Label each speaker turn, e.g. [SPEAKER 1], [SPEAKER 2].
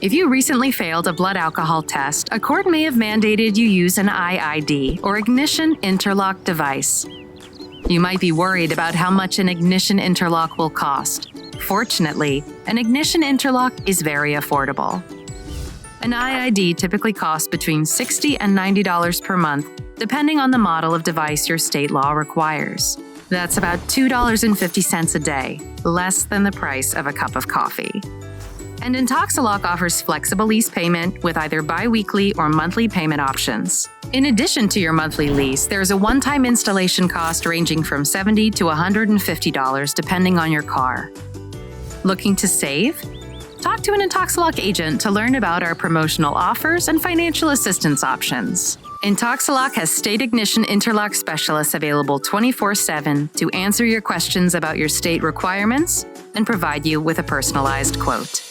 [SPEAKER 1] If you recently failed a blood alcohol test, a court may have mandated you use an IID, or ignition interlock device. You might be worried about how much an ignition interlock will cost. Fortunately, an ignition interlock is very affordable. An IID typically costs between $60 and $90 per month, depending on the model of device your state law requires. That's about $2.50 a day, less than the price of a cup of coffee. And Intoxalock offers flexible lease payment with either bi-weekly or monthly payment options. In addition to your monthly lease, there's a one-time installation cost ranging from $70 to $150 depending on your car. Looking to save? Talk to an Intoxalock agent to learn about our promotional offers and financial assistance options. Intoxalock has state ignition interlock specialists available 24/7 to answer your questions about your state requirements and provide you with a personalized quote.